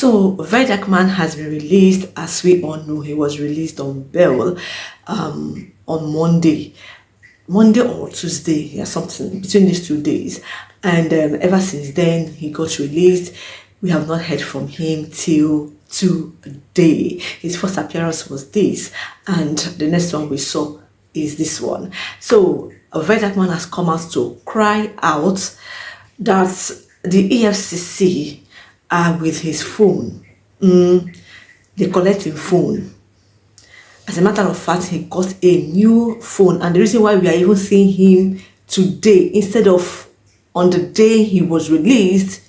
So Verydarkman has been released. As we all know, he was released on bail on Monday or Tuesday, or something between these 2 days. And ever since then, he got released. We have not heard from him till today. His first appearance was this, and the next one we saw is this one. So Verydarkman has come out to cry out that the EFCC are with his phone. They collect his phone. As a matter of fact, he got a new phone, and the reason why we are even seeing him today instead of on the day he was released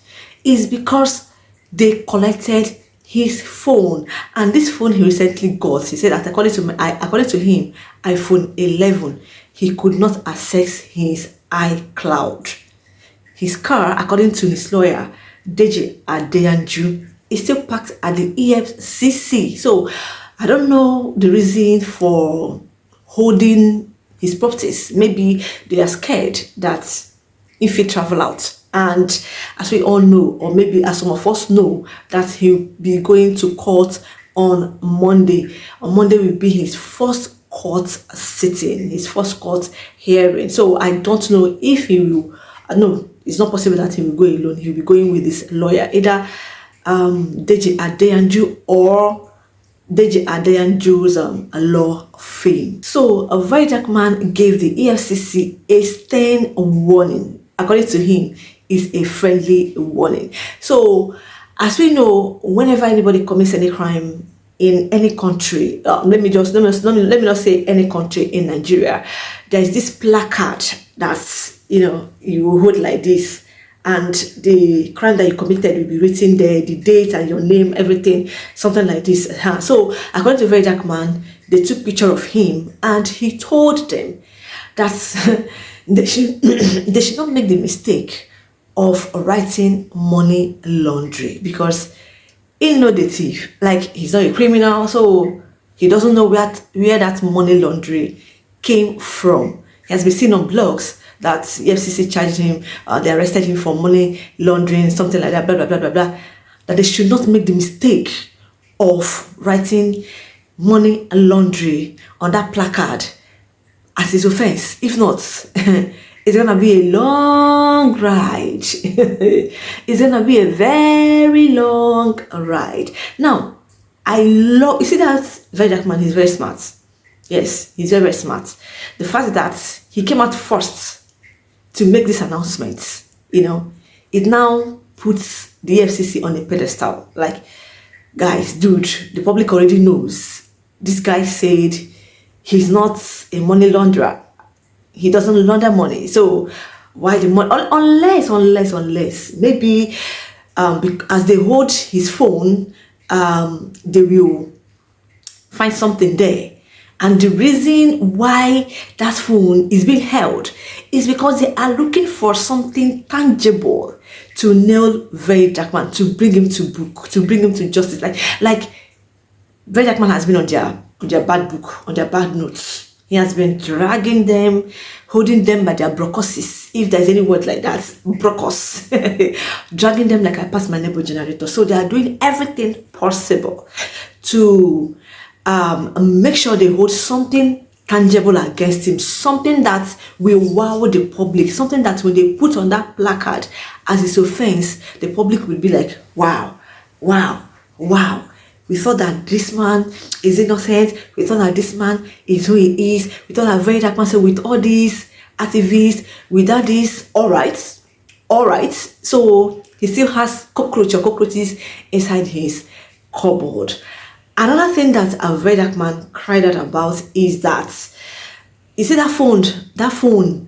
is because they collected his phone. And this phone he recently got, he said that according to him, iPhone 11, he could not access his iCloud. His car, according to his lawyer, Deji Adeyanju, is still parked at the EFCC. So I don't know the reason for holding his properties. Maybe they are scared that if he travel out, and as we all know, or maybe as some of us know, that he'll be going to court on Monday. On Monday will be his first court sitting, his first court hearing. So I don't know if he will. No, it's not possible that he will go alone. He'll be going with his lawyer, either Deji Adeyanju or Deji Adeyanju's law firm. So Verydarkman gave the EFCC a stern warning. According to him, is a friendly warning. So as we know, whenever anybody commits any crime in any country, let me not say any country, in Nigeria, there is this placard that's, you hold like this, and the crime that you committed will be written there, the date and your name, everything, something like this. So according to Verydarkman, they took picture of him, and he told them that they should not make the mistake of writing money laundry, because he's not the thief. Like, he's not a criminal, so he doesn't know where that money laundry came from. He has been seen on blogs that EFCC charged him, they arrested him for money laundering, something like that, blah, blah, blah, blah, blah. That they should not make the mistake of writing money laundry on that placard as his offense. If not, it's gonna be a long ride. It's gonna be a very long ride. Now, you see that Verydarkman is very smart. Yes, he's very, very smart. The fact that he came out first to make this announcement, it now puts the FCC on a pedestal. Like, guys, dude, the public already knows. This guy said he's not a money launderer. He doesn't launder money. So why the money? Unless maybe as they hold his phone, they will find something there. And the reason why that phone is being held is because they are looking for something tangible to nail Verydarkman, to bring him to book, to bring him to justice. Like Verydarkman has been on their bad book, on their bad notes. He has been dragging them, holding them by their brocoses, if there's any word like that, brocos, dragging them like I passed my neighbor generator. So they are doing everything possible to make sure they hold something tangible against him, something that will wow the public, something that when they put on that placard as his offense, the public will be like, wow, wow, wow. We thought that this man is innocent. We thought that this man is who he is. We thought that Verydarkman, so with all these activists, without this, all right. So he still has cockroaches inside his cupboard. Another thing that Verydarkman cried out about is that, you see that phone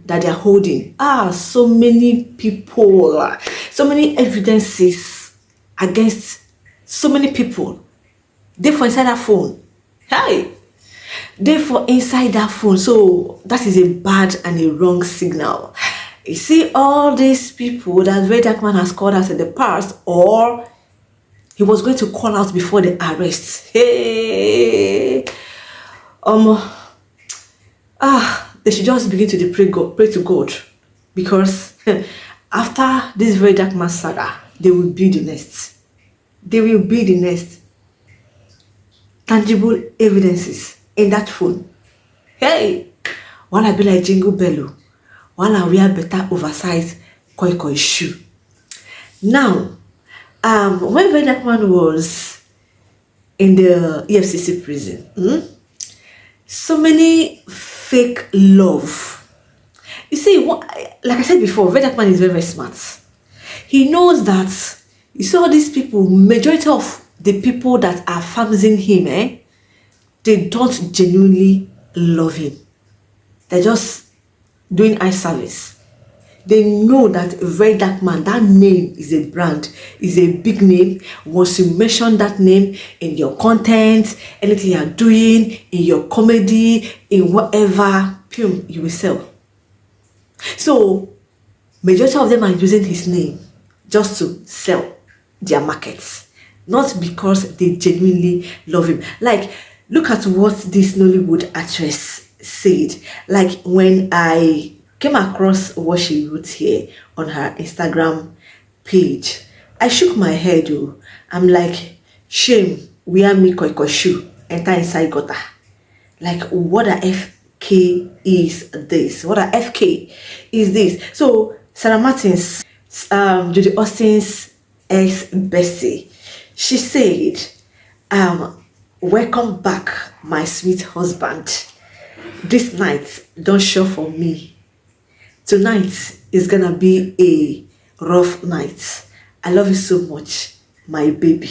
that they're holding, so many people, so many evidences against so many people. Therefore, inside that phone. Therefore, inside that phone. So that is a bad and a wrong signal. You see all these people that Verydarkman has called out in the past, or he was going to call out before the arrest. They should just begin to pray to God, because after this Verydarkman saga, they will be the next. There will be the next tangible evidences in that phone. Hey, while I be like Jingle Bello, while I wear better oversized koi shoe. Now, when Verydarkman was in the EFCC prison, so many fake love. You see, like I said before, Verydarkman is very, very smart. He knows that, you see all these people, majority of the people that are farming him, they don't genuinely love him. They're just doing eye service. They know that Verydarkman, that name is a brand, is a big name. Once you mention that name in your content, anything you are doing, in your comedy, in whatever, you will sell. So, majority of them are using his name just to sell their markets, not because they genuinely love him. Like, look at what this Nollywood actress said. Like, when I came across what she wrote here on her Instagram page, I shook my head. I'm like, shame, wear me koi shoe, enter inside gutter. Like, what a FK is this? What a FK is this? So, Sarah Martins, Judy Austin's ex-bestie, she said, welcome back, my sweet husband. This night, don't show for me. Tonight is gonna be a rough night. I love you so much, my baby.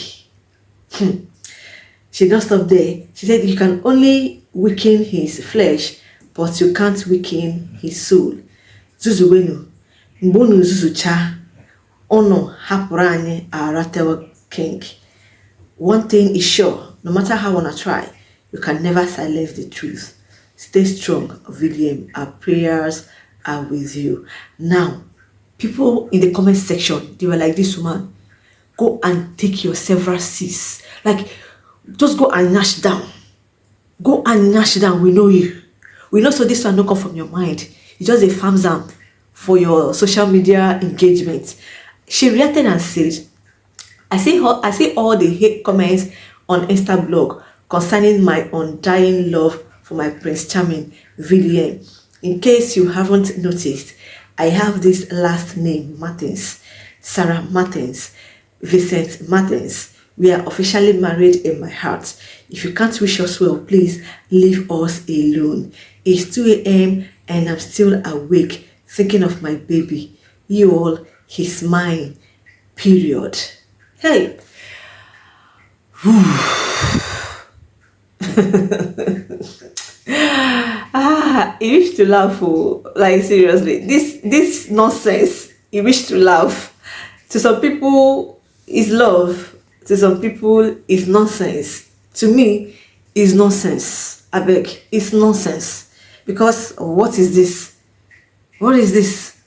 She don't stop there. She said you can only weaken his flesh, but you can't weaken his soul. Zuzuwenu, mbonu zuzucha, ono hapuranye aratewa king. One thing is sure, no matter how I wanna try, you can never silence the truth. Stay strong, William. Our prayers are with you. Now, people in the comment section, they were like, this woman, go and take your several C's. Like, just go and gnash down. Go and gnash down. We know you. We know, so this one don't come from your mind. It's just a farm zam for your social media engagement. She reacted and said, I see all the hate comments on Insta blog concerning my undying love for my Prince Charming, William. In case you haven't noticed, I have this last name, Martins, Sarah Martins, Vincent Martins. We are officially married in my heart. If you can't wish us well, please leave us alone. It's 2 a.m. and I'm still awake thinking of my baby. You all, he's mine, period. Hey. You wish to laugh, like seriously. This nonsense, you wish to laugh. To some people, is love. To some people, is nonsense. To me, is nonsense. I beg, it's nonsense. Because what is this? What is this?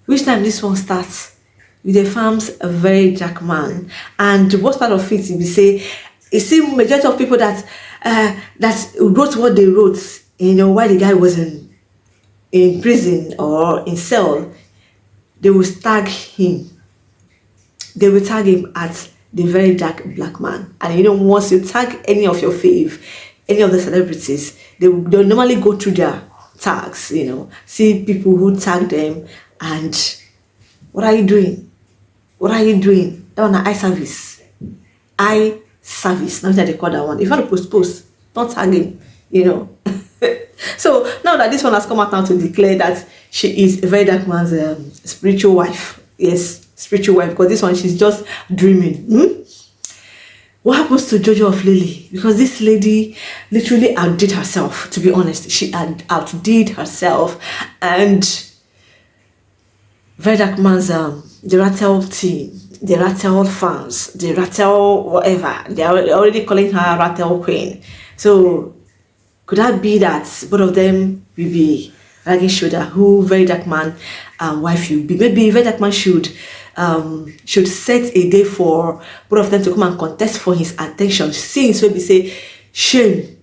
Which time this one starts? With the farm's Verydarkman. And what part of it we say? You see, majority of people that wrote what they wrote, while the guy was in prison or in cell, they will tag him. They will tag him at the very dark black man. And once you tag any of your fave, any of the celebrities, they'll normally go through their tags, see people who tag them, and what are you doing? What are you doing? They're on an eye service. Eye service, not that they call that one. If you want to post, don't tag him, So now that this one has come out now to declare that she is Verydarkman's spiritual wife. Yes, spiritual wife, because this one she's just dreaming. What happens to Jojo of Lily? Because this lady literally outdid herself, to be honest. She outdid herself, and Verydarkman's the Rattle team, the Rattle fans, the Rattle whatever, they are already calling her Rattle Queen. So could that be that both of them will be ragging shoulder who Verydarkman wife will be? Maybe Verydarkman should set a day for both of them to come and contest for his attention. Since we say shame,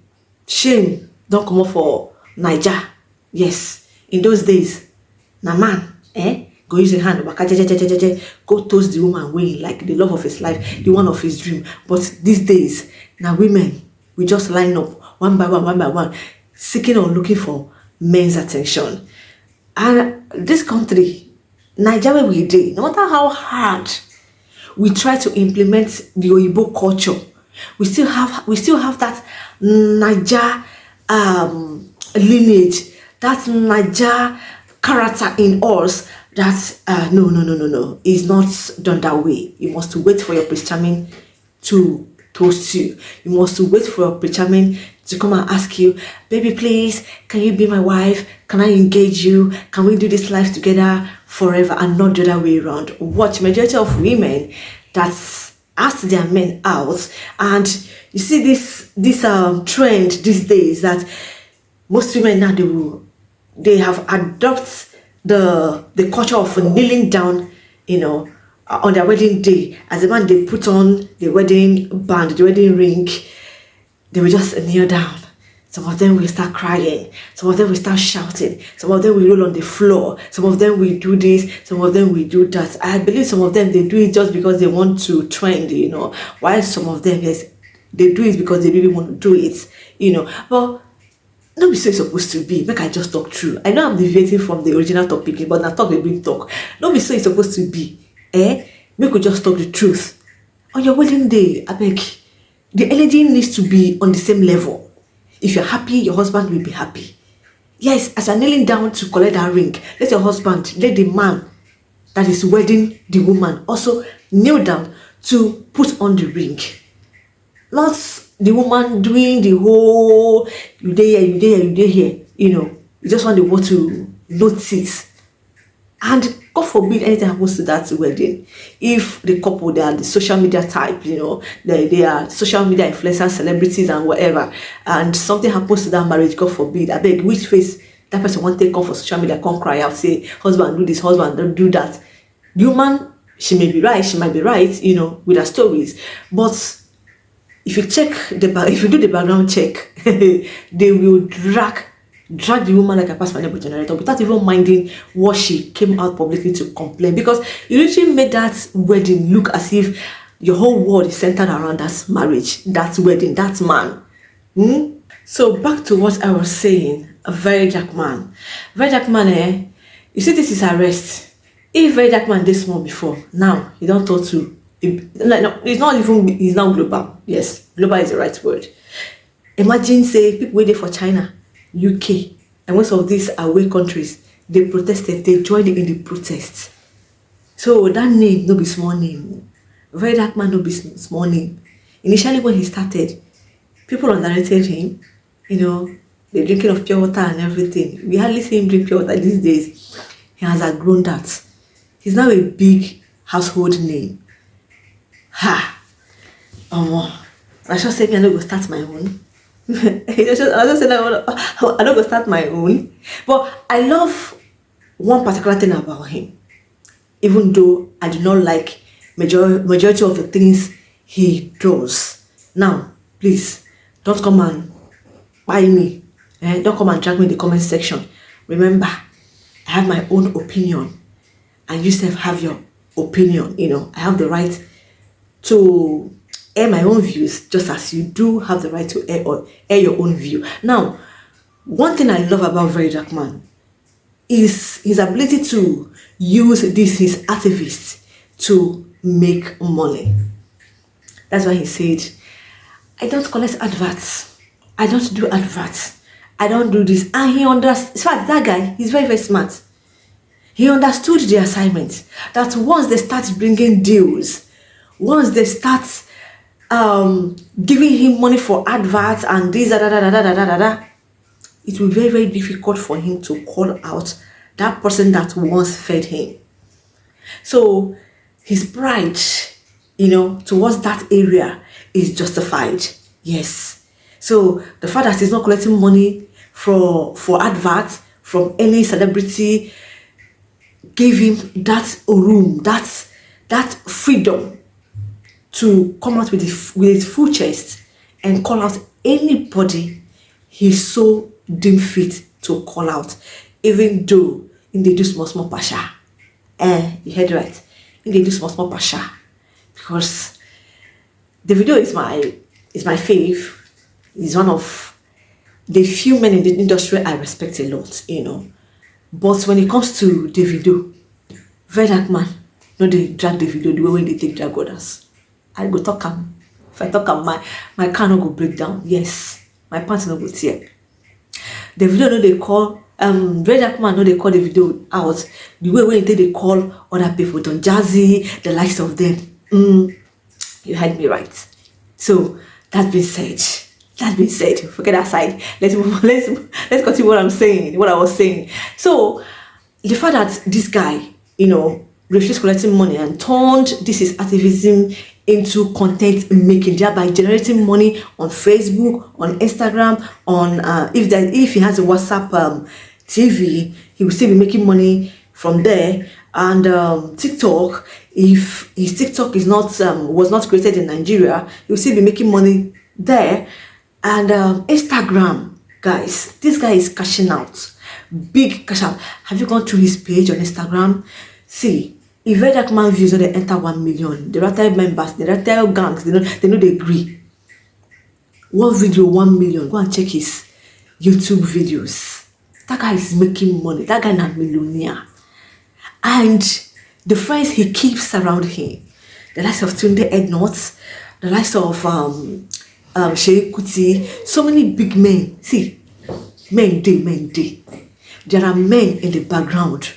don't come up for Niger. Yes, in those days, na man, go use your hand, waka, go toast the woman way like the love of his life, the one of his dream. But these days, now women, we just line up one by one, seeking or looking for men's attention. And this country, Nigeria, we did, no matter how hard we try to implement the Oyibo culture, we still have that Naija lineage, that Naija character in us that no, it's not done that way. You must wait for your Prince Charming to toast you. You must wait for your Prince Charming to come and ask you, baby, please, can you be my wife? Can I engage you? Can we do this life together forever, and not the other way around? Watch majority of women that ask their men out, and you see this trend these days that most women now they have adopted the culture of kneeling down, on their wedding day. As a man, they put on the wedding band, the wedding ring, they will just kneel down. Some of them will start crying. Some of them will start shouting. Some of them will roll on the floor. Some of them will do this. Some of them will do that. I believe some of them, they do it just because they want to trend, While some of them, yes, they do it because they really want to do it, But not be so it's supposed to be. Make I just talk true. I know I'm deviating from the original topic, but now talk a big talk. Not be so it's supposed to be. Make we just talk the truth. On your wedding day, I beg, the energy needs to be on the same level. If you're happy, your husband will be happy. Yes, as you're kneeling down to collect that ring, let your husband, let the man that is wedding the woman also kneel down to put on the ring. Not the woman doing the whole, you there here, You just want the world to notice. And God forbid anything happens to that wedding. If the couple, they are the social media type, they are social media influencers, celebrities and whatever, and something happens to that marriage, God forbid, I beg, which face that person won't take off for social media, come cry out, say, husband do this, husband don't do that. The woman, she may be right, with her stories, but if you do the background check, they will drag the woman like a past my neighbor generator without even minding what she came out publicly to complain, because you literally made that wedding look as if your whole world is centered around that marriage, that wedding, that man. So back to what I was saying, Verydarkman. Verydarkman, you see, this is arrest. If Verydarkman did small before, now he don't talk to. No, he's now global. Yes, global is the right word. Imagine, say, people waiting for China, UK, and most of these away countries, they protested, they joined in the protests. So that name no be small name. Verydarkman no be small name. Initially when he started, people underrated him, the drinking of pure water and everything. We hardly see him drink pure water these days. He has outgrown that. He's now a big household name. I just said I don't go start my own. I just said I don't go start my own. But I love one particular thing about him, even though I do not like majority of the things he does. Now, please, don't come and buy me. Don't come and drag me in the comment section. Remember, I have my own opinion, and you self have your opinion. I have the right to air my own views, just as you do have the right to air your own view. Now, one thing I love about Verydarkman is his ability to use his activists to make money. That's why he said, I don't collect adverts. I don't do adverts. I don't do this. And he understands. In fact, that guy, he's very, very smart. He understood the assignment, that once they start bringing deals, once they start giving him money for adverts and this, it will be very, very difficult for him to call out that person that once fed him. So his pride, towards that area is justified. Yes. So the fact that he's not collecting money for adverts from any celebrity gave him that room, that freedom to come out with his full chest and call out anybody he so deemed fit to call out, even though they do small pasha. You heard right. They do small pasha because the video is my fave. It's one of the few men in the industry I respect a lot, But when it comes to the video, Verydarkman, no, they drag the video the way when they take drag others. I go talk am. If I talk am, my car no go break down. Yes, my pants no go tear. The video no they call Verydarkman no they call the video out the way when they call other people, Don Jazzy, the likes of them. You heard me right. So that being said, forget that side. Let's continue what I was saying. So the fact that this guy, refused collecting money and turned this activism into content making, thereby generating money on Facebook, on Instagram, on if he has a WhatsApp TV, he will still be making money from there. And TikTok, if his TikTok is not was not created in Nigeria, he will still be making money there. And Instagram, guys, this guy is cashing out, big cash out. Have you gone through his page on Instagram? See, if Verydarkman views they enter 1 million, the Rattle members, the Rattle gangs, they know they agree. One video 1 million. Go and check his YouTube videos. That guy is making money. That guy is a millionaire. And the friends he keeps around him, the likes of Tunde Ednot, the likes of Sheikh Kuti, so many big men. See, men day. There are men in the background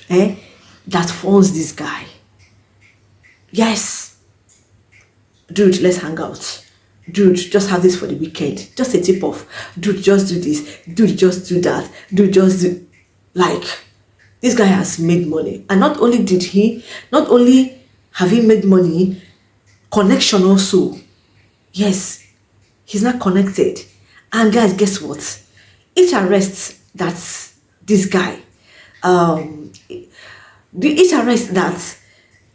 that funds this guy. Yes. Dude, let's hang out. Dude, just have this for the weekend. Just a tip off. Dude, just do this. Dude, just do that. Dude, just do... Like, this guy has made money. And not only have he made money, connection also. Yes, he's not connected. And guys, guess what? Each arrest that this guy, each arrest that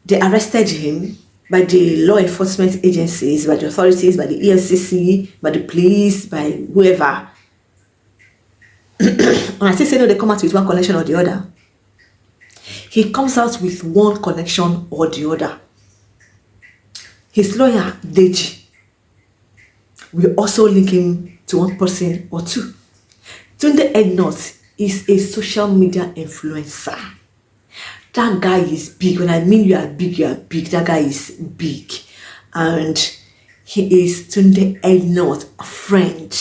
they arrested him by the law enforcement agencies, by the authorities, by the EFCC, by the police, by whoever. When I say no, they come out with one connection or the other. He comes out with one connection or the other. His lawyer, Deji, will also link him to one person or two. Tunde Ednot is a social media influencer. That guy is big. When I mean you are big, that guy is big. And he is Tunde Ednot, a friend.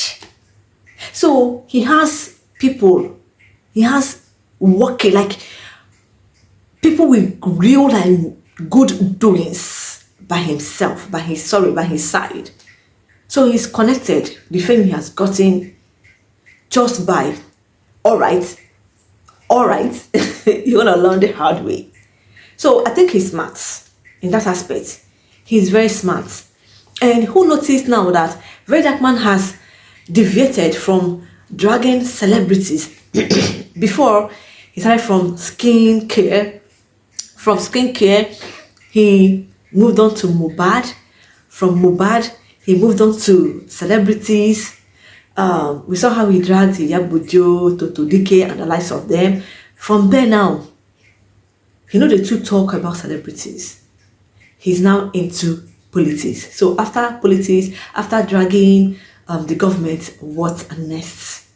So he has people, he has working, like people with real and good doings by himself, by his side. So he's connected. The fame he has gotten just by, all right, you want to learn the hard way. So I think he's smart in that aspect. He's very smart. And who noticed now that Verydarkman has deviated from dragging celebrities? Before, he started from skincare. From skincare, he moved on to Mohbad. From Mohbad, he moved on to celebrities. We saw how he dragged Yabujo, Toto Dike, and the likes of them. From there now, the two talk about celebrities. He's now into politics. So after politics, after dragging the government, what next?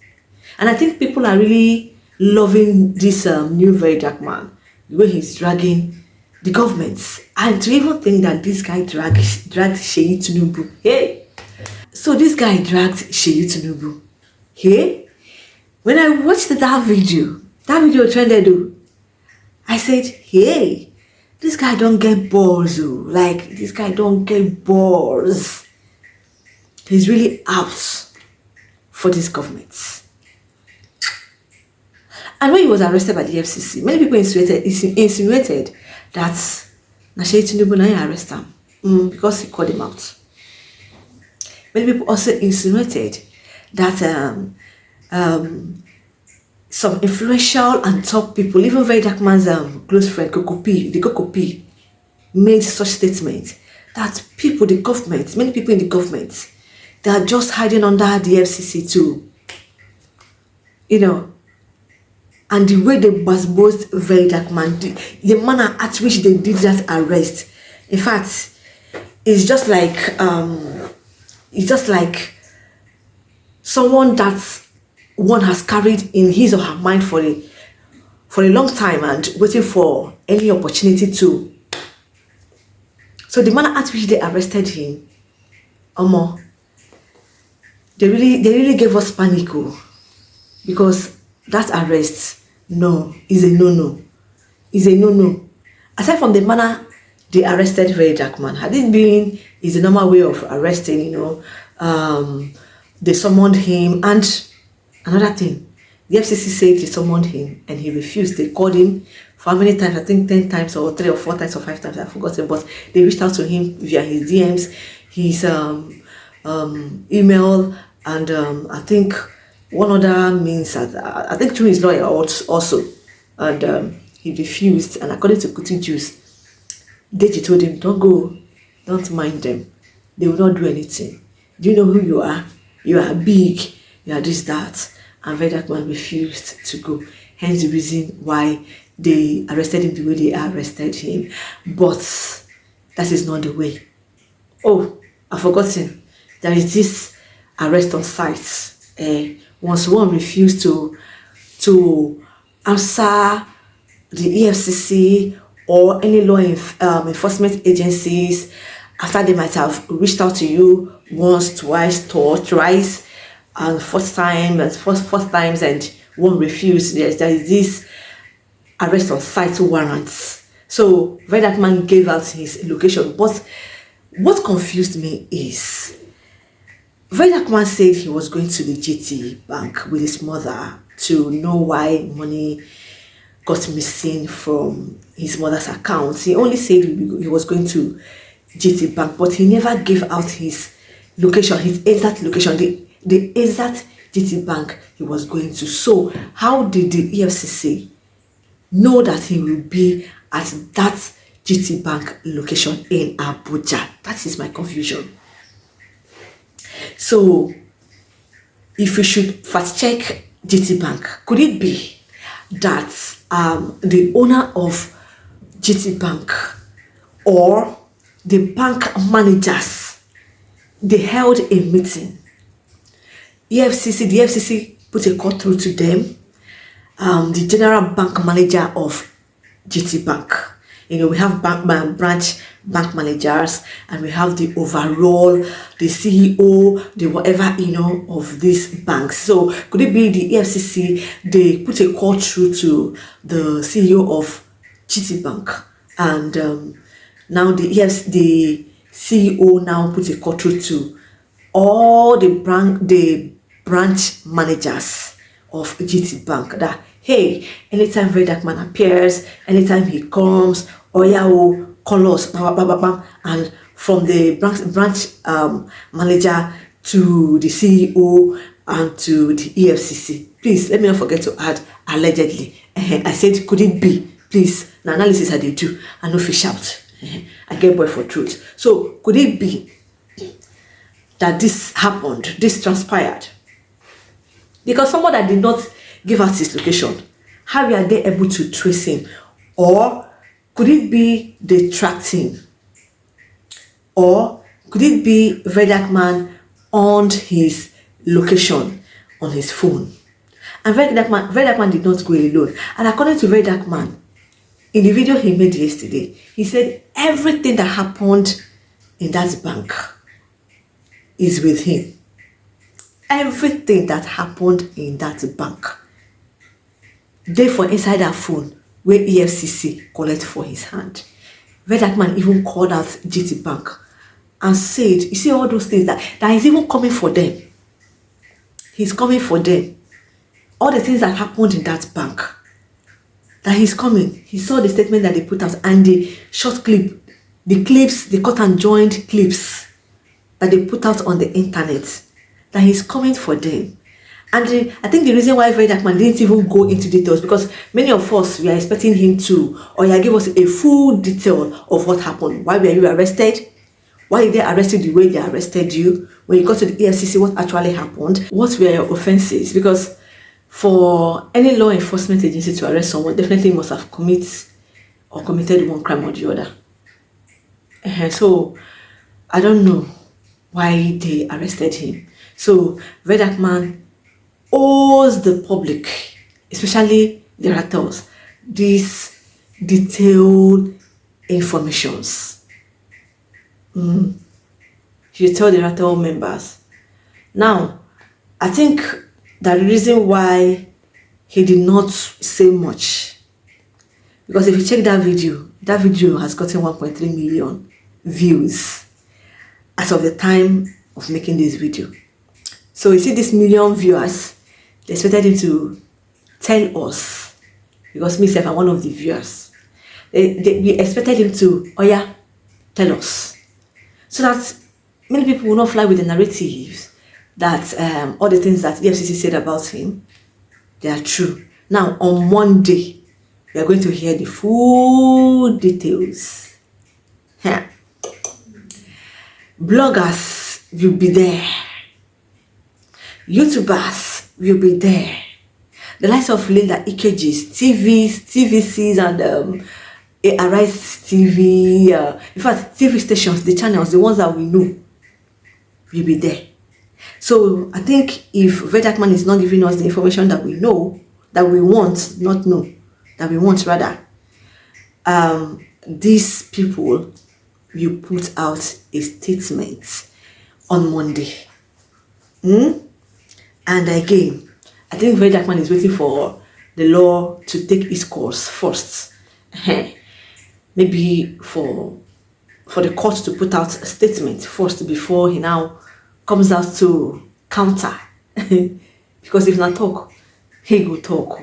And I think people are really loving this new Verydarkman, the way he's dragging the government. And to even think that this guy dragged Sheyi Tinubu. Hey! So this guy dragged Sheyi Tinubu. Hey, when I watched that video trended. I said, hey, this guy don't get balls. Like, this guy don't get balls. He's really out for this government. And when he was arrested by the FCC, many people insinuated that Sheyi Tinubu na arrest him because he called him out. Many people also insinuated that some influential and top people, even Verydarkman's close friend Kokopi, made such statements that many people in the government, they are just hiding under the FCC to, and the way they basbosed Verydarkman, the manner at which they did that arrest. In fact, it's just like someone that one has carried in his or her mind for a long time and waiting for any opportunity to. So the manner at which they arrested him, they really gave us panic, because that arrest, no, is a no-no. Is a no-no. Aside from the manner they arrested Verydarkman, had it been is a normal way of arresting, they summoned him. And another thing, the FCC said they summoned him and he refused. They called him for how many times? I think 10 times or 3 or 4 times or 5 times, I've forgotten, but they reached out to him via his DMs, his email, and I think one other means, I think through his lawyer also, and he refused. And according to Kuti Juice, Deji told him, don't go, don't mind them, they will not do anything. Do you know who you are? You are big, you are this, that. And Verydarkman refused to go. Hence the reason why they arrested him the way they arrested him. But that is not the way. Oh, I've forgotten. There is this arrest on site. Once one refused to answer the EFCC or any law enforcement agencies after they might have reached out to you once, twice, thrice, and first times, and one refused, there is this arrest on site warrants. So Verydarkman gave out his location. But what confused me is Verydarkman said he was going to the GT bank with his mother to know why money got missing from his mother's account. He only said he was going to GT bank, but he never gave out his location, his exact location, the exact GT bank he was going to. So how did the EFCC know that he will be at that GT bank location in Abuja? That is my confusion. So if we should fact check GT bank, could it be that the owner of GT bank or the bank managers, they held a meeting? The FCC put a call through to them, the general bank manager of GT Bank. We have branch bank managers, and we have the overall, the CEO, the whatever, of these banks. So could it be the EFCC, they put a call through to the CEO of GT Bank, and now the CEO now put a call through to all the branch managers of GT Bank that, hey, anytime Verydarkman appears, anytime he comes, call us, and from the branch manager to the CEO and to the EFCC. Please, let me not forget to add allegedly. I said, could it be? Please, the analysis I did do, I know fish out. I get boy for truth. So, could it be that this happened, this transpired? Because someone that did not give us his location, how are they able to trace him? Or could it be they tracked him? Or could it be Verydarkman owned his location on his phone? And Verydarkman did not go alone. And according to Verydarkman, in the video he made yesterday, he said everything that happened in that bank is with him. Everything that happened in that bank, therefore inside that phone where EFCC collect for his hand. Verydarkman even called out GT Bank and said, you see all those things that he's even coming for them. He's coming for them. All the things that happened in that bank, that he's coming. He saw the statement that they put out and the short clip, the clips, the cut and joined clips that they put out on the internet, that he's coming for them. And I think the reason why Verydarkman didn't even go into details, because many of us, we are expecting him to, give us a full detail of what happened. Why were you arrested? Why did they arrest you the way they arrested you? When you got to the EFCC, what actually happened? What were your offenses? Because For any law enforcement agency to arrest someone, definitely must have committed one crime or the other. So I don't know why they arrested him. So Verydarkman owes the public, especially the rattlers, these detailed informations. You tell the rattle members. Now, I think that the reason why he did not say much, because if you check that video has gotten 1.3 million views as of the time of making this video. So you see, these million viewers, they expected him to tell us, because myself, I'm one of the viewers. We expected him to, oh yeah, tell us, so that many people will not fly with the narratives that all the things that the FCC said about him, they are true. Now, on Monday, we are going to hear the full details. Yeah. Bloggers will be there. YouTubers will be there. The likes of Linda EKGs, TVCs, and Arrest TV. In fact, TV stations, the channels, the ones that we know, will be there. So I think if Verydarkman is not giving us the information that we know, that we want, not know, that we want rather, these people will put out a statement on Monday. And again, I think Verydarkman is waiting for the law to take its course first. Maybe for the court to put out a statement first before he now comes out to counter. Because if not talk, he go talk.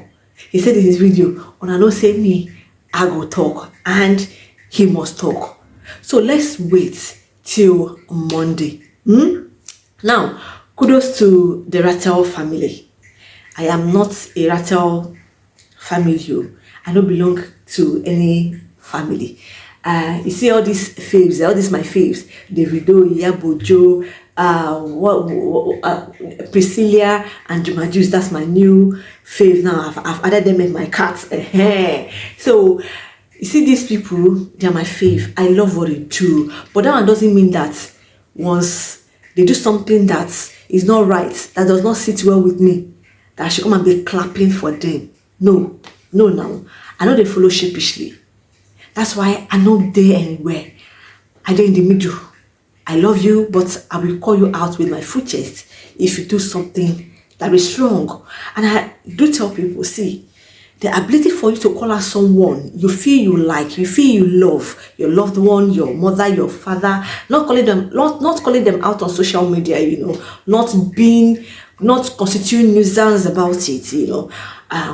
He said in his video, "On no say me, I go talk," and he must talk. So let's wait till Monday. Now, kudos to the Rattle family. I am not a Rattle family. I don't belong to any family. You see all these faves, all these my faves, Davido, Yabojo, Priscilla and Juma Juice. That's my new fave now. I've added them in my carts. So you see, these people, they are my fave. I love what they do, but that one doesn't mean that once they do something that is not right, that does not sit well with me, that I should come and be clapping for them. No. I know they follow sheepishly. That's why I don't dare anywhere. I dare in the middle. I love you, but I will call you out with my full chest if you do something that is wrong. And I do tell people, see, the ability for you to call out someone you feel you like, you feel you love, your loved one, your mother, your father, not calling them out on social media, not constituting nuisance about it,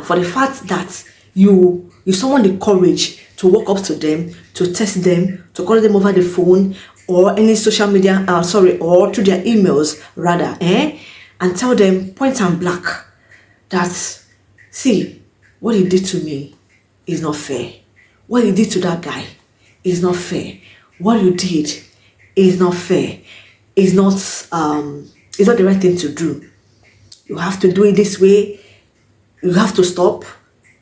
for the fact that you someone the courage to walk up to them, to text them, to call them over the phone or any social media, or through their emails rather, and tell them point and blank that, see, what he did to me is not fair. What he did to that guy is not fair. What you did is not fair. It's not the right thing to do. You have to do it this way. You have to stop.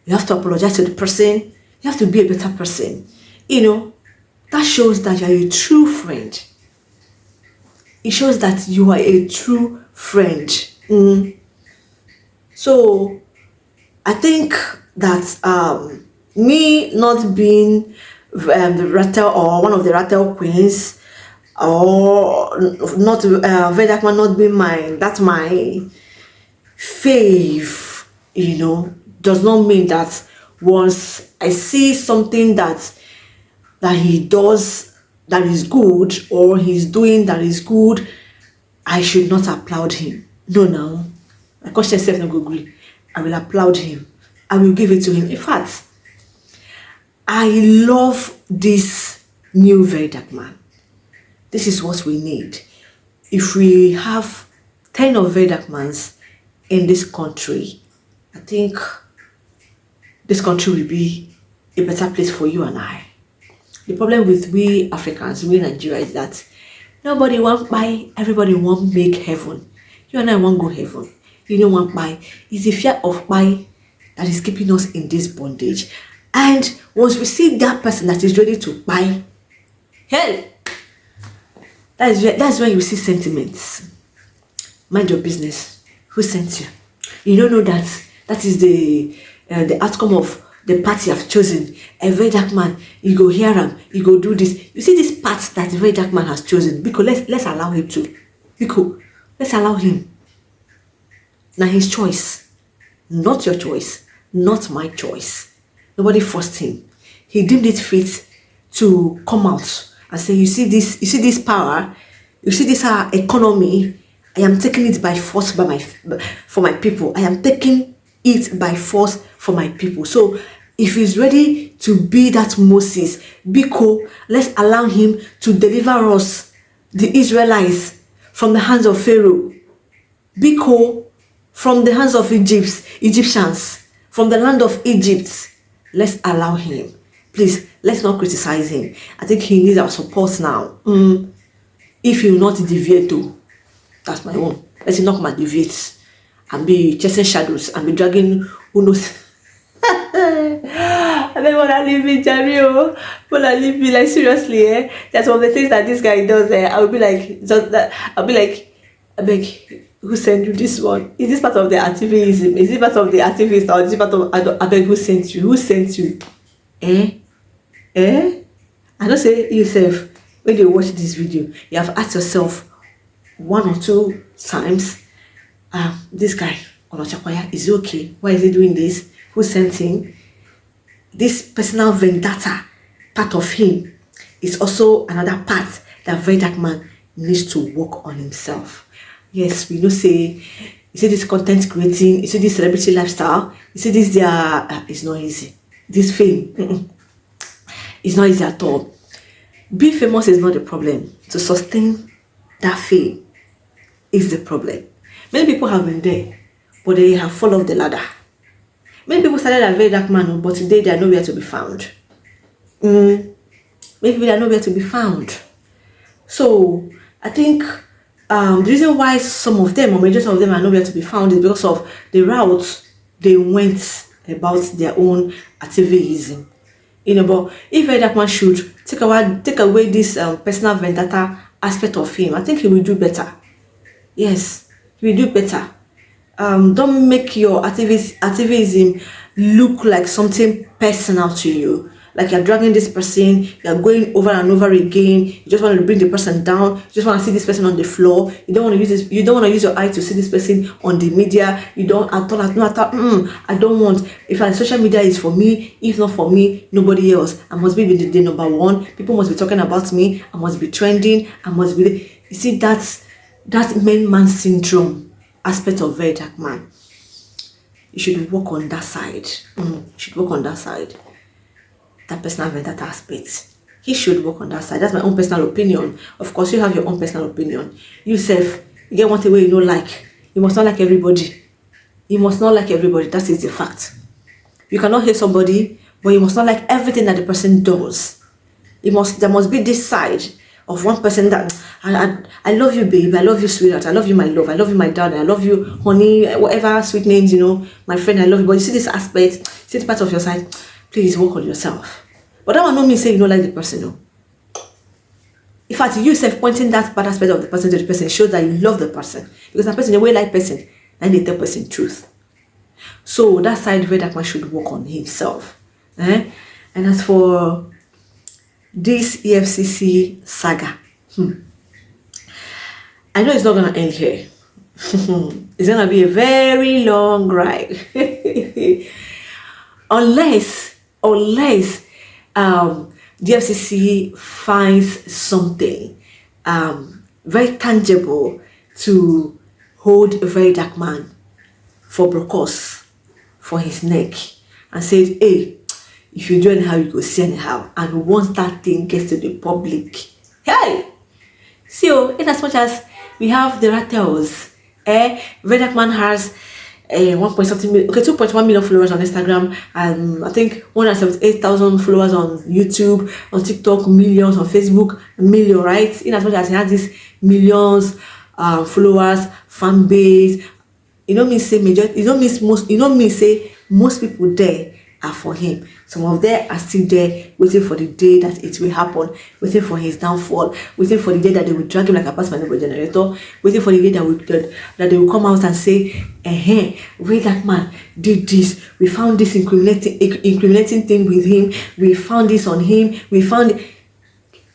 You have to apologize to the person. You have to be a better person. That shows that you are a true friend. It shows that you are a true friend. So I think that me not being the Rattle or one of the Rattle queens, or not Verydarkman not being my fave, does not mean that once I see something that he does that is good, or he's doing that is good, I should not applaud him. No. My conscience self not go agree. I will applaud him. I will give it to him. In fact, I love this new Verydarkman. This is what we need. If we have 10 of Verydarkmans in this country, I think this country will be a better place for you and I. The problem with we Africans, we Nigeria, is that nobody wants buy, everybody wants make heaven. You and I won't go heaven. You know what buy? It's the fear of buy that is keeping us in this bondage. And once we see that person that is ready to buy, hey, that's when you see sentiments. Mind your business. Who sent you? You don't know that is the outcome of the path you have chosen. A very dark man, you go hear him, you go do this. You see this path that a very dark man has chosen. Because let's allow him to. Because let's allow him. Now his choice, not your choice, not my choice. Nobody forced him. He deemed it fit to come out and say, you see this power, you see this economy. I am taking it by force for my people. I am taking it by force for my people. So if he's ready to be that Moses, Biko, let's allow him to deliver us, the Israelites, from the hands of Pharaoh. Biko, from the hands of Egyptians, from the land of Egypt. Let's allow him. Please, let's not criticize him. I think he needs our support now. If he will not deviate too, that's my own. Let him not come and deviate and be chasing shadows and be dragging who knows. I don't want to leave me, Jario. But I leave me, like, seriously, eh? That's one of the things that this guy does. I'll be like, I beg, who sent you this one? Is this part of the activism? Is it part of the activist, or is it part of, I beg, who sent you? Who sent you? I don't say yourself, when you watch this video, you have asked yourself one or two times, this guy, Onochakwaya, is he okay? Why is he doing this? Who sent him? This personal vendetta part of him is also another part that Verydarkman needs to work on himself. Yes, we know say, you see this content creating, you see this celebrity lifestyle, you see this it's not easy. This fame, it's not easy at all. Being famous is not the problem. To sustain that fame is the problem. Many people have been there, but they have fallen off the ladder. Many people started as Verydarkman, but today they are nowhere to be found. Maybe they are nowhere to be found. So I think the reason why some of them, or majority of them, are nowhere to be found is because of the route they went about their own activism. But if Verydarkman should take away this personal vendetta aspect of him, I think he will do better. Yes, he will do better. Don't make your activism look like something personal to you. Like you're dragging this person, you're going over and over again. You just want to bring the person down. You just want to see this person on the floor. You don't want to use this. You don't want to use your eye to see this person on the media. You don't at all. I don't want. If social media is for me, if not for me, nobody else. I must be the number one. People must be talking about me. I must be trending. I must be. You see, that main man syndrome aspect of Verydarkman. You should work on that side. You should work on that side. That personal vendetta aspect. He should work on that side. That's my own personal opinion. Of course, you have your own personal opinion. You self, you get one thing where you don't like. You must not like everybody. You must not like everybody. That is the fact. You cannot hate somebody, but you must not like everything that the person does. There must be this side of one person that I love you, babe. I love you, sweetheart. I love you, my love. I love you, my darling. I love you, honey. Whatever sweet names, my friend. I love you. But you see this aspect, see the part of your side. Please work on yourself. But that one not mean say you don't like the person, no. In fact, you self pointing that bad aspect of the person to the person shows that you love the person. Because that person, the way like person, and they tell person truth. So that side Verydarkman should work on himself. And as for this EFCC saga, I know it's not gonna end here. It's gonna be a very long ride. Unless the FCC finds something very tangible to hold Verydarkman for Brokos for his neck and says, hey, if you do anyhow, you go see anyhow. And once that thing gets to the public, hey, so in as much as we have the rattles, Verydarkman has 2.1 million followers on Instagram, and I think 178,000 followers on YouTube, on TikTok, millions on Facebook, million, right? In as much as he has these millions followers, fan base, You know me say majority, you know means most, you know me say most people there are for him. Some of them are still there waiting for the day that it will happen, waiting for his downfall, waiting for the day that they will drag him like a past maneuver generator, waiting for the day that they will come out and say, Verydarkman did this, we found this incriminating thing with him, we found this on him, we found.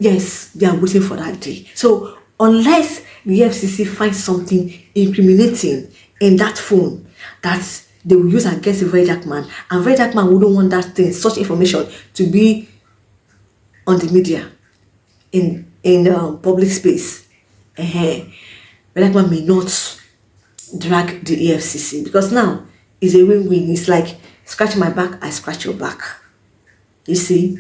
Yes, they are waiting for that day. So unless the FCC finds something incriminating in that phone that they will use against Verydarkman, and Verydarkman wouldn't want that thing, such information, to be on the media, in public space. Verydarkman may not drag the EFCC, because now it's a win-win. It's like, scratch my back, I scratch your back. You see?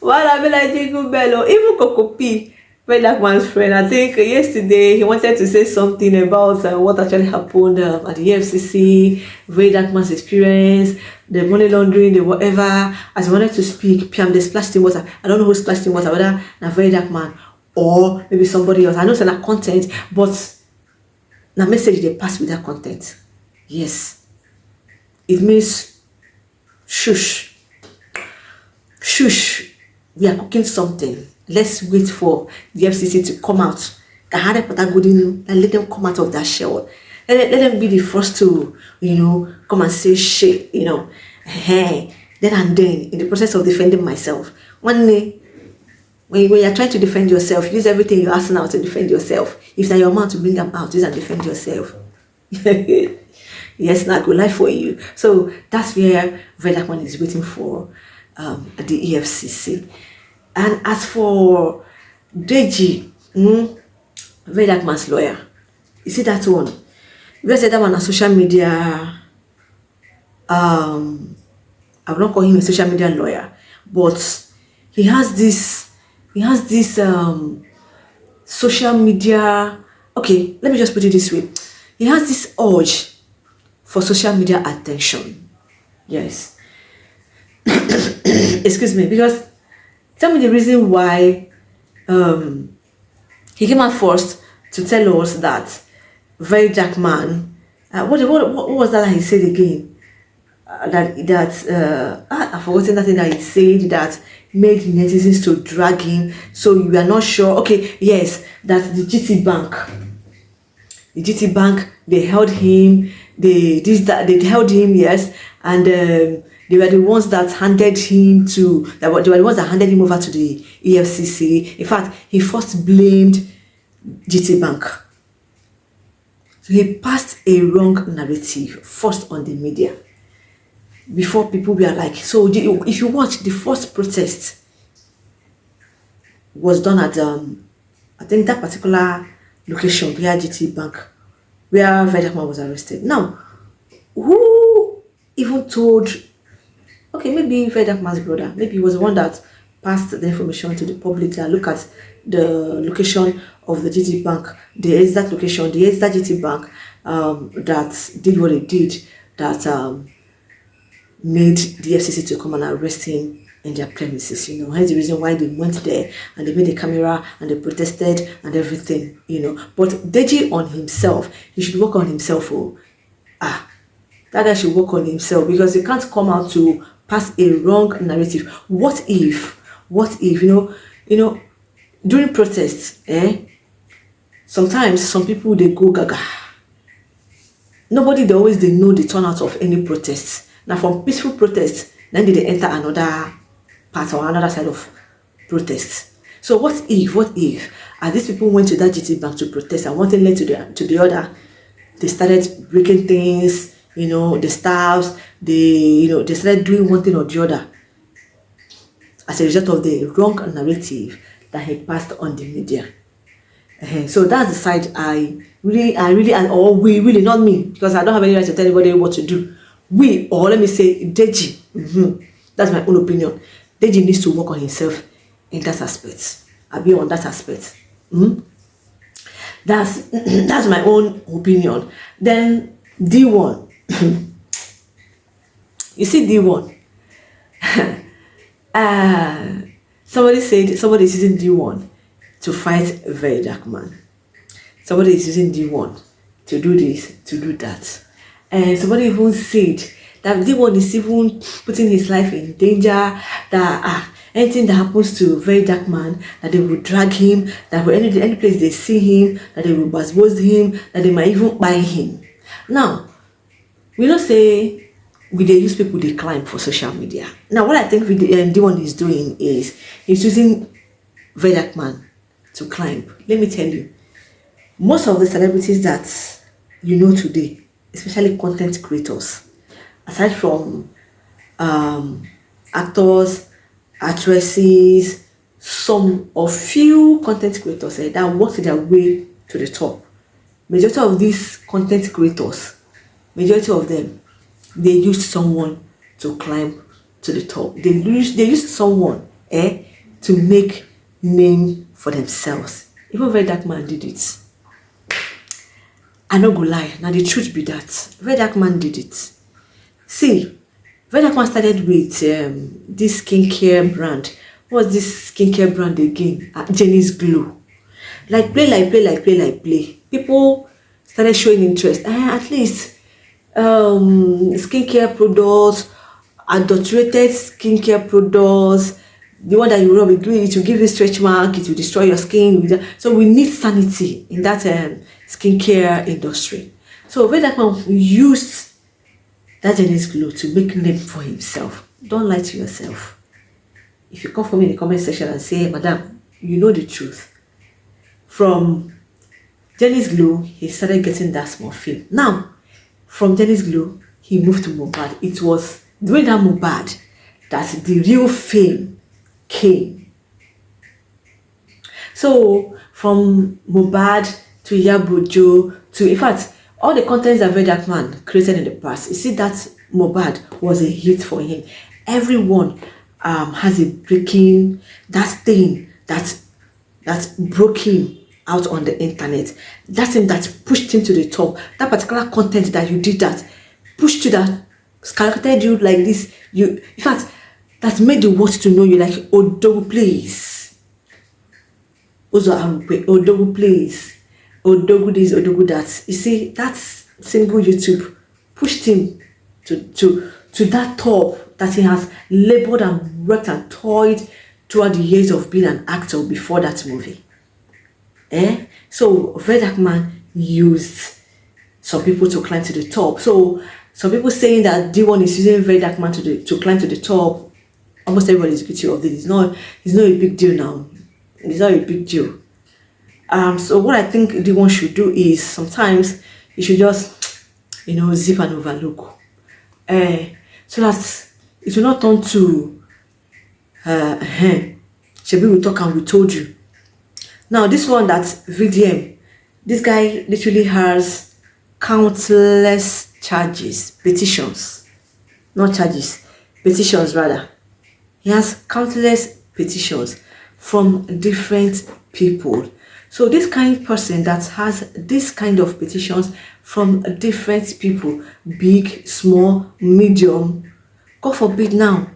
Well, I mean, like Jingle Bello, even Coco P, Verydarkman's friend, I think yesterday he wanted to say something about what actually happened at the EFCC, Verydarkman's experience, the money laundering, the whatever. As he wanted to speak, Piam, they splashed him water. I don't know who splashed him water, whether na Verydarkman or maybe somebody else. I know it's not content, but the message they pass with that content. Yes. It means shush. Shush. We are cooking something. Let's wait for the FCC to come out. And let them come out of that shell. Let them be the first to, come and say shit, Then and then, in the process of defending myself. One day, when you're trying to defend yourself, use everything you're asking out to defend yourself. If it's your mouth to bring them out, use and defend yourself. Yes, not good life for you. So that's where Verydarkman is waiting for the EFCC. And as for Deji, Verydarkman's lawyer, you see that one? You said that one on social media. I will not call him a social media lawyer, but he has this social media. Okay, let me just put it this way. He has this urge for social media attention. Yes. Excuse me, because tell me the reason why he came out first to tell us that Verydarkman, what was that he said again? I've forgotten that thing that he said that made netizens to drag him. So you are not sure. Okay, yes, that the GT Bank, they held him. They held him, yes, and they were the ones that handed him over to the EFCC. In fact, he first blamed GT Bank. So he passed a wrong narrative first on the media before people were like, so if you watch, the first protest was done at I think that particular location where GT Bank, where Verydarkman was arrested. Now, who even told? Okay, maybe Verydarkman's brother. Maybe he was the one that passed the information to the public that look at the location of the GT Bank, the exact location, the exact GT Bank that did what it did, that made the FCC to come and arrest him in their premises. Hence the reason why they went there and they made a camera and they protested and everything. But Deji on himself, he should work on himself. That guy should work on himself, because he can't come out to pass a wrong narrative. What if, during protests, sometimes some people, they go gaga. Nobody, they know the turnout of any protests. Now from peaceful protests, then they enter another part or another side of protests. So what if, as these people went to that GT Bank to protest and one thing led to the other, they started breaking things, the staffs, they started doing one thing or the other as a result of the wrong narrative that he passed on the media. So that's the side we really, not me, because I don't have any right to tell anybody what to do. Let me say Deji, that's my own opinion. Deji needs to work on himself in that aspect. I'll be on that aspect. That's my own opinion. Then D1. You see D1. Somebody is using D1 to fight Verydarkman. Somebody is using D1 to do this, to do that. And somebody even said that the one is even putting his life in danger, that anything that happens to Verydarkman, that they will drag him, that any place they see him, that they will buzz him, that they might even buy him. Now, we don't say we dey use people they climb for social media. Now, what I think the one is doing is he's using Verydarkman to climb. Let me tell you, most of the celebrities that you know today, especially content creators, aside from actors, actresses, some or few content creators that work their way to the top. Majority of these content creators, majority of them, they used someone to climb to the top. They used someone to make name for themselves. Even Verydarkman did it. I no go lie. Now the truth be that Verydarkman did it. See, Verydarkman started with this skincare brand. What's this skincare brand again? Jenny's Glow. Like play. People started showing interest. At least skincare products, adulterated skincare products, the one that you rub, it will give you stretch mark, it will destroy your skin. So we need sanity in that skincare industry. So Verydarkman used that Jenny's Glow to make name for himself. Don't lie to yourself. If you come for me in the comment section and say, Madam, you know the truth. From Jenny's Glow, he started getting that small fame. Now, from Jenny's Glow, he moved to Mohbad. It was during that Mohbad that the real fame came. So, from Mohbad to Yabojo to, in fact, all the contents that Verydarkman created in the past, you see that Mohbad was a hit for him. Everyone has a breaking, that thing that broke him out on the internet. That thing that pushed him to the top. That particular content that you did that pushed you, that skyrocketed you like this. In fact, that made the world to know you, like Odogu please. Odogu please. Odogu this, Odogu that. You see, that single YouTube pushed him to that top that he has labored and worked and toiled throughout the years of being an actor before that movie. So Verydarkman used some people to climb to the top. So some people saying that D1 is using Verydarkman to climb to the top. Almost everybody is guilty of this. It's not a big deal now. It's not a big deal. So what I think D1 should do is sometimes you should just zip and overlook. So that it will not turn to Shebi we talk and we told you. Now this one, that VDM, this guy literally has countless petitions rather. He has countless petitions from different people. So this kind of person that has this kind of petitions from different people, big, small, medium, God forbid now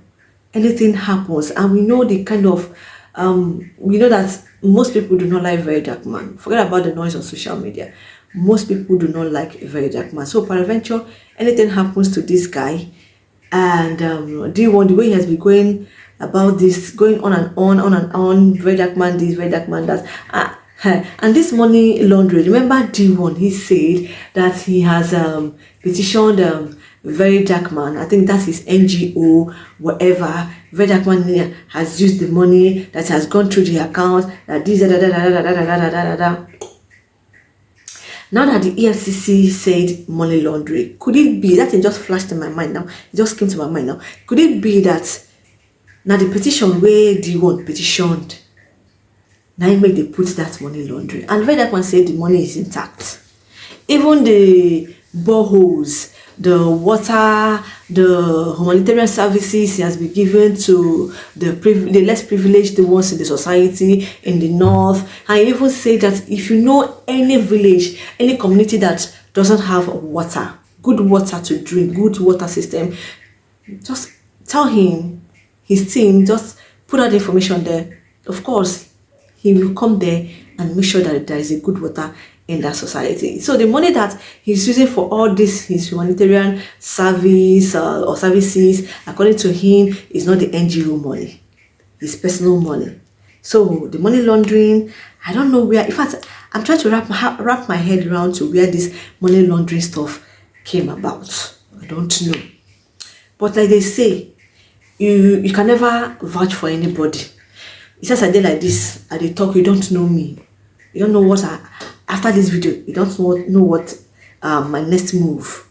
anything happens, and we know the kind of we know that most people do not like Verydarkman. Forget about the noise on social media. Most people do not like Verydarkman. So peradventure, anything happens to this guy, and D1, the way he has been going about this, going on and on, Verydarkman this, Verydarkman that. And this money laundering, remember D1, he said that he has petitioned Verydarkman. I think that's his NGO, whatever. Verydarkman has used the money that has gone through the account, that this, Now that the EFCC said money laundering, could it be, that thing just flashed in my mind now, it just came to my mind now, could it be that now the petition where D1 petitioned, now it make they put that money laundering, and Verydarkman said the money is intact. Even the boreholes, the water, the humanitarian services he has been given to the less privileged, the ones in the society in the north. I even say that if you know any village, any community that doesn't have water, good water to drink, good water system, just tell him, his team, just put out the information there. Of course, he will come there and make sure that there is a good water in that society. So the money that he's using for all this, his humanitarian service or services, according to him, is not the NGO money. It's personal money. So the money laundering, I don't know where. In fact, I'm trying to wrap my head around to where this money laundering stuff came about. I don't know. But like they say, you can never vouch for anybody. It's just a day like this, and they talk, you don't know me. You don't know what after this video, you don't know what my next move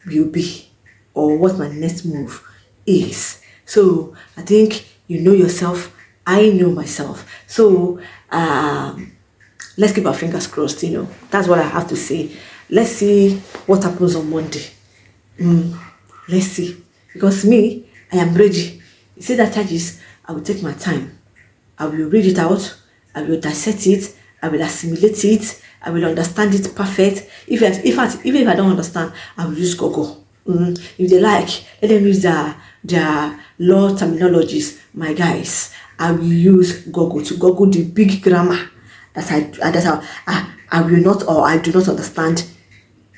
will be, or what my next move is. So I think you know yourself, I know myself. So let's keep our fingers crossed, That's what I have to say. Let's see what happens on Monday. Let's see. Because me, I am ready. You see that charges, I will take my time. I will read it out. I will dissect it. I will assimilate it. I will understand it perfect. Even if I don't understand, I will use Google. If they like, let them use their law terminologies. My guys, I will use Google to Google the big grammar that I will not, or I do not understand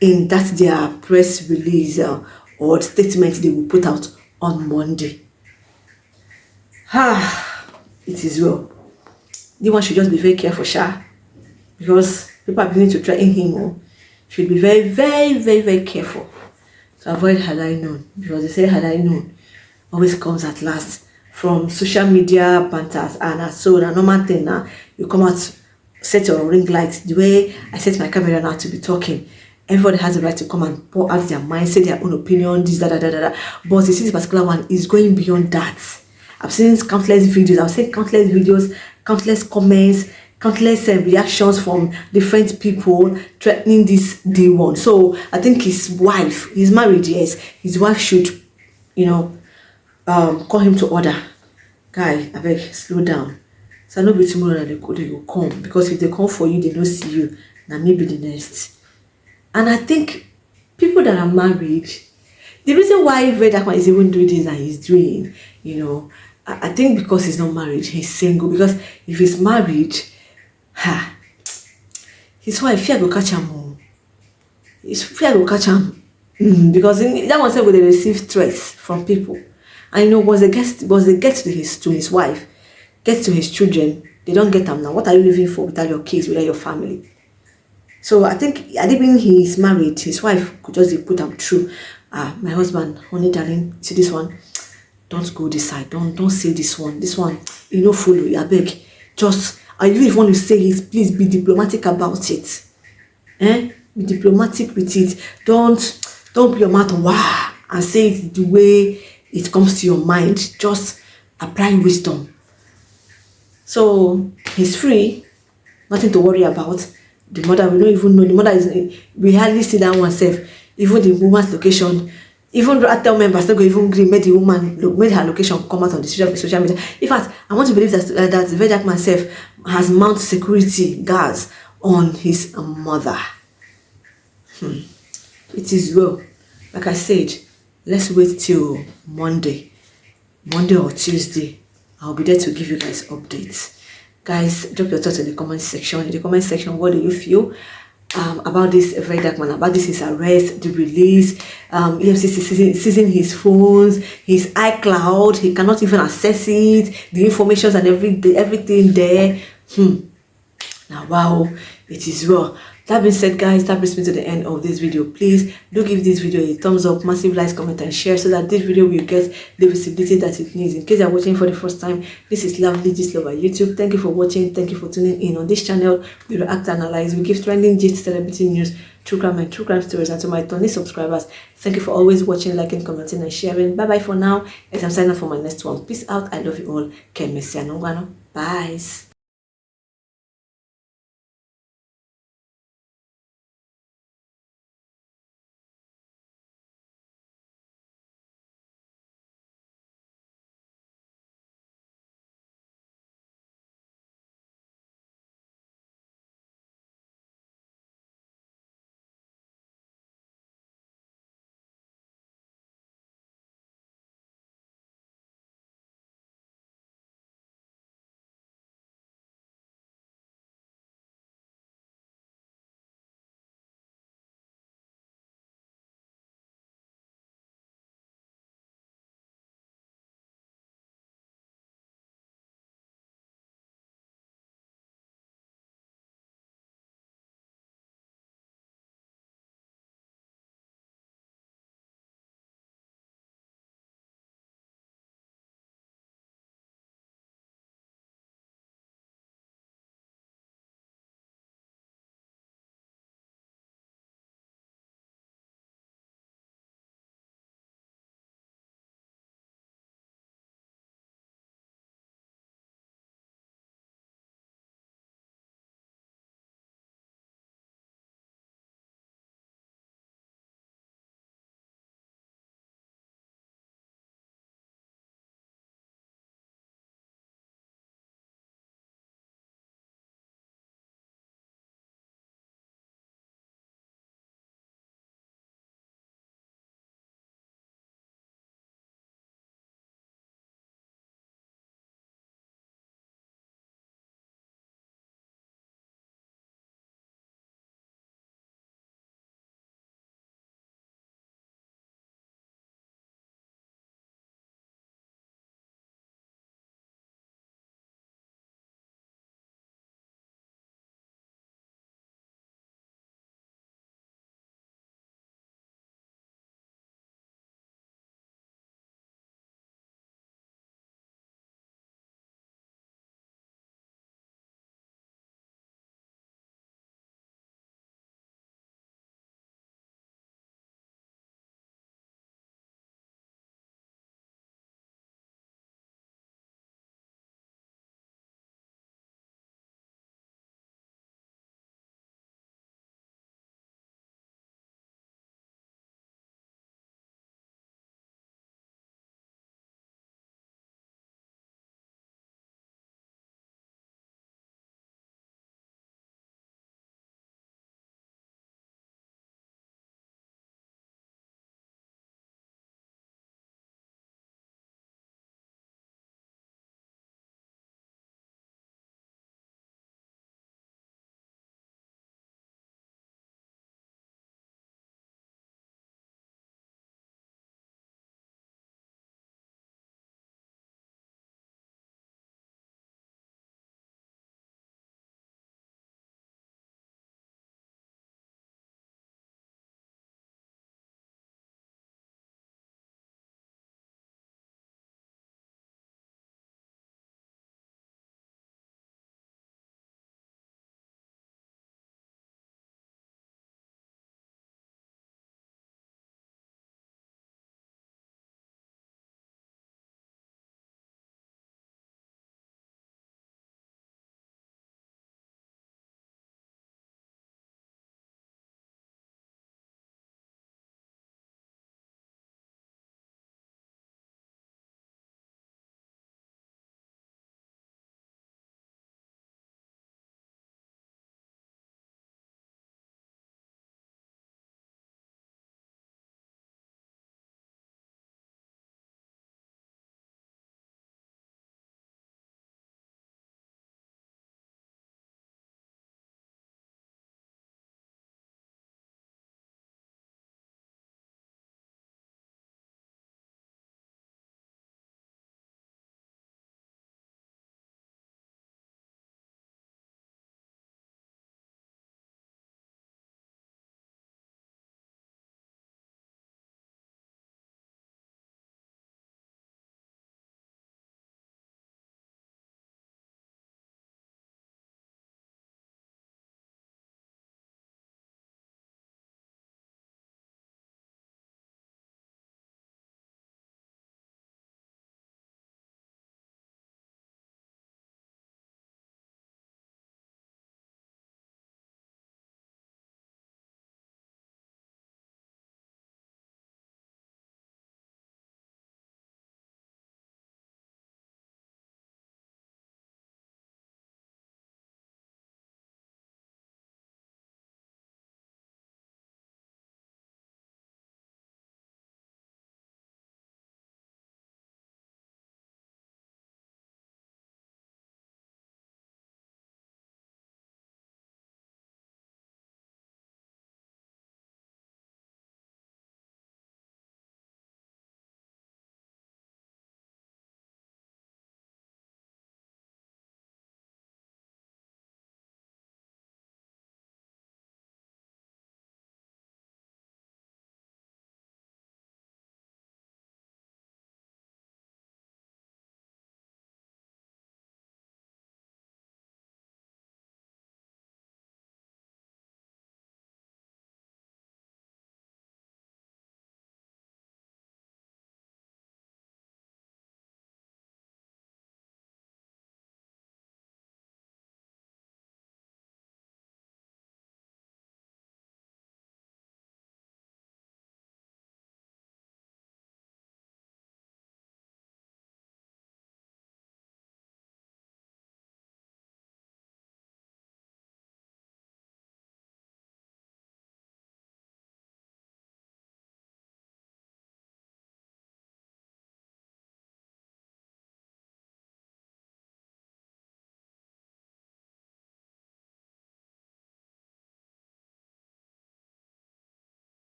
in that their press release or statement they will put out on Monday. It is well. The one should just be very careful, because people are beginning to threaten him. Should be very, very, very, very careful to avoid had I known, because they say had I known always comes at last from social media banters, and so a normal thing now. You come out, set your ring light the way I set my camera now to be talking. Everybody has the right to come and pour out their mind, say their own opinion, this, that. But you see, this particular one is going beyond that. I've seen countless videos, countless comments, countless reactions from different people threatening this D1. So I think his wife, he's married, yes, his wife should, call him to order. Guy, I beg, slow down. So I know be tomorrow they will come, because if they come for you, they don't see you. Now maybe the next. And I think people that are married, the reason why Verydarkman is even doing this and he's doing, I think because he's not married, he's single. Because if he's married, his wife fear go catch him. His fear go catch him. Because that one said when they receive threats from people, and once they get to his wife, get to his children, they don't get them now. What are you living for without your kids, without your family? So I think, even he's married, his wife could just put him through. My husband, honey darling, see this one, don't go this side, don't say this one, follow, I beg. Just, even if you want to say it, please be diplomatic about it. Be diplomatic with it. Don't be your mouth wow and say it the way it comes to your mind. Just apply wisdom. So he's free, nothing to worry about. The mother, we don't even know. The mother we hardly see that one safe. Even the woman's location, even the tell members not go even agree, made her location come out on the social media. In fact, I want to believe that Verydarkman self has mounted security guards on his mother. It is well. Like I said, let's wait till Monday or Tuesday. I'll be there to give you guys updates. Guys, drop your thoughts in the comment section. In the comment section, what do you feel about this Verydarkman, about this his arrest, the release, EFCC seizing his phones, his iCloud, he cannot even access it, the information and everything there. Now, wow, it is well. That being said, guys, that brings me to the end of this video. Please do give this video a thumbs up, massive likes, comment, and share so that this video will get the visibility that it needs. In case you're watching for the first time, this is Lovely Gist Lover YouTube. Thank you for watching. Thank you for tuning in. On this channel, we react, analyze, we give trending gist, celebrity news, true crime, and true crime stories. And to my Tony subscribers, thank you for always watching, liking, commenting, and sharing. Bye bye for now. And I'm signing up for my next one. Peace out. I love you all. Bye.